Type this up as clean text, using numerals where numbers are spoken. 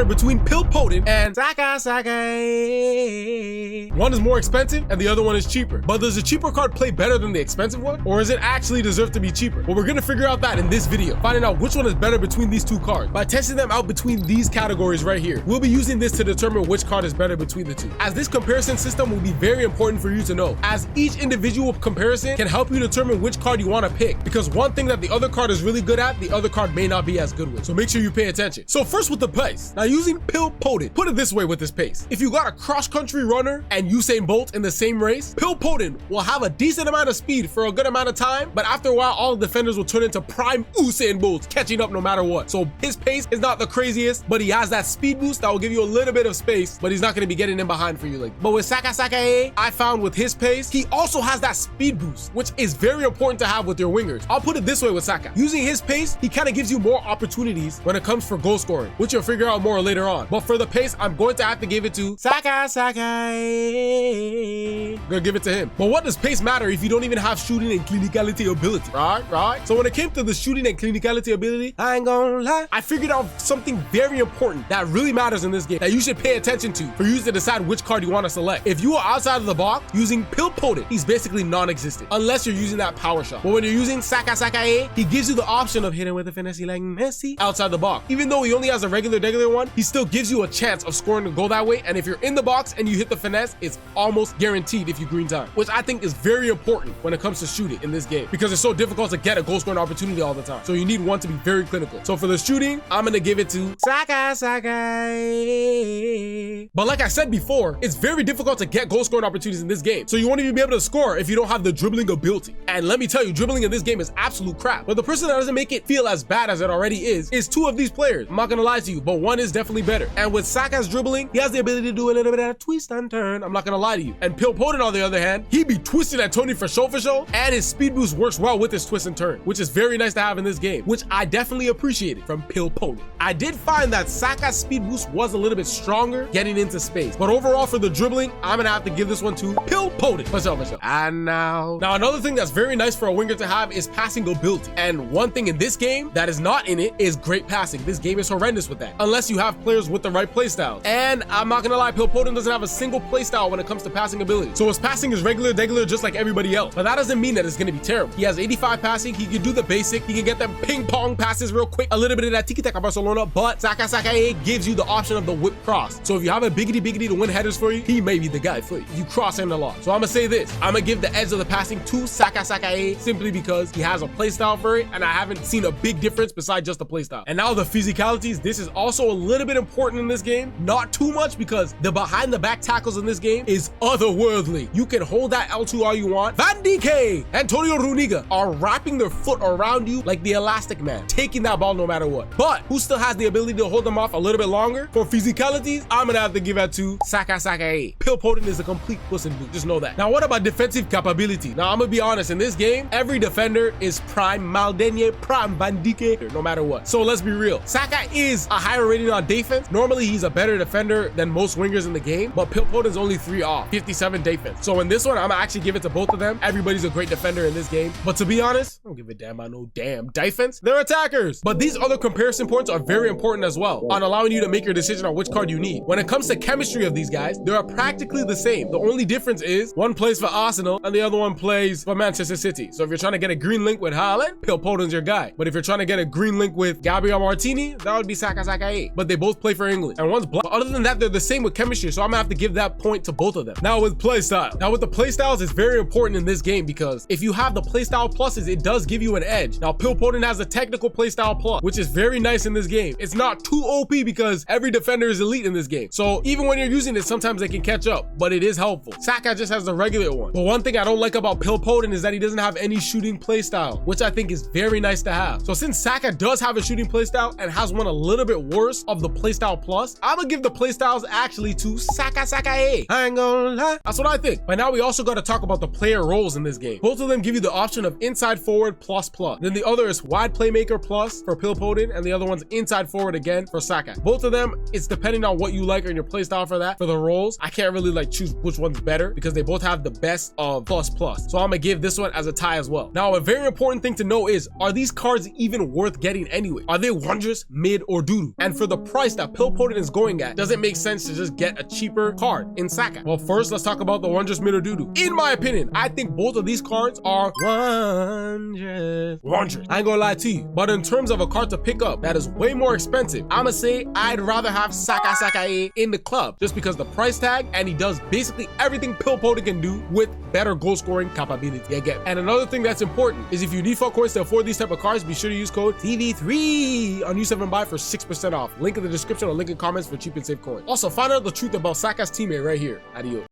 better between Foden and Saka. One is more expensive and the other one is cheaper. But does the cheaper card play better than the expensive one? Or does it actually deserve to be cheaper? Well, we're gonna figure out that in this video, finding out which one is better between these two cards by testing them out between these categories right here. We'll be using this to determine which card is better between the two, as this comparison system will be very important for you to know, as each individual comparison can help you determine which card you want to pick, because one thing that the other card is really good at, the other card may not be as good with. So make sure you pay attention. So first with the pace. Now using Foden, put it this way with this pace. If you got a cross-country runner and Usain Bolt in the same race, Foden will have a decent amount of speed for a good amount of time, but after a while, all the defenders will turn into prime Usain Bolts, catching up no matter what. So his pace is not the craziest, but he has that speed boost that will give you a little bit of space, but he's not going to be getting in behind for you. But with Saka, I found with his pace, he also has that speed boost, which is very important to have with your wingers. I'll put it this way with Saka. Using his pace, he kind of gives you more opportunities when it comes for goal scoring, which you'll figure out more later on. But for the pace, I'm going to have to give it to Saka. Gonna give it to him. But what does pace matter if you don't even have shooting and clinicality ability, right? So when it came to the shooting and clinicality ability, I ain't gonna lie, I figured out something very important that really matters in this game that you should pay attention to for you to decide which card you want to select. If you are outside of the box using Foden, he's basically non-existent unless you're using that power shot. But when you're using Saka, he gives you the option of hitting with a finesse like Messi outside the box. Even though he only has a regular one, he still gives you a chance of scoring a goal that way. And if you're in the box and you hit the finesse, it's almost guaranteed if you green time, which I think is very important when it comes to shooting in this game, because it's so difficult to get a goal scoring opportunity all the time. So you need one to be very clinical. So for the shooting, I'm gonna give it to Saka. But like I said before, it's very difficult to get goal scoring opportunities in this game. So you won't even be able to score if you don't have the dribbling ability. And let me tell you, dribbling in this game is absolute crap. But the person that doesn't make it feel as bad as it already is two of these players. I'm not gonna lie to you, but one is definitely better. And with Saka's dribbling, he has the ability to do a little bit of twist and turn. I'm not gonna lie to you. And Foden, on the other hand, he be twisting at Tony for show, and his speed boost works well with his twist and turn, which is very nice to have in this game, which I definitely appreciated from Foden. I did find that Saka's speed boost was a little bit stronger getting into space, but overall for the dribbling, I'm gonna have to give this one to Foden. For sure. And now another thing that's very nice for a winger to have is passing ability. And one thing in this game that is not in it is great passing. This game is horrendous with that, unless you have players with the right playstyles. And I'm not gonna lie, Foden doesn't have a single playstyle when it comes to passing ability. So his passing is regular, just like everybody else. But that doesn't mean that it's gonna be terrible. He has 85 passing, he can do the basic, he can get them ping pong passes real quick, a little bit of that tiki-taka Barcelona, but Saka gives you the option of the whip cross. So if you have a biggity to win headers for you, he may be the guy for you. You cross him a lot. So I'm gonna say this, I'm gonna give the edge of the passing to Saka simply because he has a playstyle for it, and I haven't seen a big difference besides just the playstyle. And now the physicalities, this is also a little bit important in this game, not too much, because the behind the back tackles in this game is otherworldly. You can hold that L2 all you want. Van Dijk, Antonio Runiga are wrapping their foot around you like the elastic man, taking that ball no matter what. But who still has the ability to hold them off a little bit longer? For physicalities, I'm gonna have to give that to Saka. Foden is a complete puss in boot, just know that. Now what about defensive capability? Now I'm gonna be honest, in this game, every defender is prime Maldini, prime Van Dijk, no matter what. So let's be real, Saka is a higher rating on defense. Normally he's a better defender than most wingers in the game, but Foden's only 3 off, 57 defense. So in this one, I'm gonna actually give it to both of them. Everybody's a great defender in this game, but to be honest, I don't give a damn about no damn defense. They're attackers. But these other comparison points are very important as well on allowing you to make your decision on which card you need. When it comes to chemistry of these guys, they are practically the same. The only difference is one plays for Arsenal and the other one plays for Manchester City. So if you're trying to get a green link with Haaland, Foden's your guy. But if you're trying to get a green link with Gabriel Martini, that would be Saka. But they both play for England and one's black. But other than that, they're the same with chemistry, so I'm gonna have to give that point to both of them. Now with playstyle. Now with the playstyles, it's very important in this game because if you have the playstyle pluses, it does give you an edge. Now Foden has a technical playstyle plus, which is very nice in this game. It's not too OP because every defender is elite in this game. So even when you're using it, sometimes they can catch up, but it is helpful. Saka just has the regular one. But one thing I don't like about Foden is that he doesn't have any shooting playstyle, which I think is very nice to have. So since Saka does have a shooting playstyle and has one a little bit worse of the playstyle plus, I'm gonna give the playstyles actually to Saka. I ain't gonna lie. That's what I think. But now we also got to talk about the player roles in this game. Both of them give you the option of inside forward plus. Then the other is wide playmaker plus for Foden, and the other one's inside forward again for Saka. Both of them, it's depending on what you like and your playstyle for that. For the roles, I can't really like choose which one's better because they both have the best of plus. So I'm gonna give this one as a tie as well. Now, a very important thing to know is, are these cards even worth getting anyway? Are they wondrous, mid, or doo-doo? And for the price that Pilpoten is going at, does it make sense to just get a cheaper card in Saka? Well, first, let's talk about the Wondrous Midodudu. In my opinion, I think both of these cards are wondrous. I ain't gonna lie to you. But in terms of a card to pick up that is way more expensive, I'ma say I'd rather have Saka in the club just because the price tag, and he does basically everything Pilpoten can do with better goal scoring capability. Yeah, get. And another thing that's important is if you default coins to afford these type of cards, be sure to use code TV3 on U7Buy for 6% off. Link in the description or link in comments for cheap and safe coins. Also, find out the truth about Saka's teammate right here. Adios.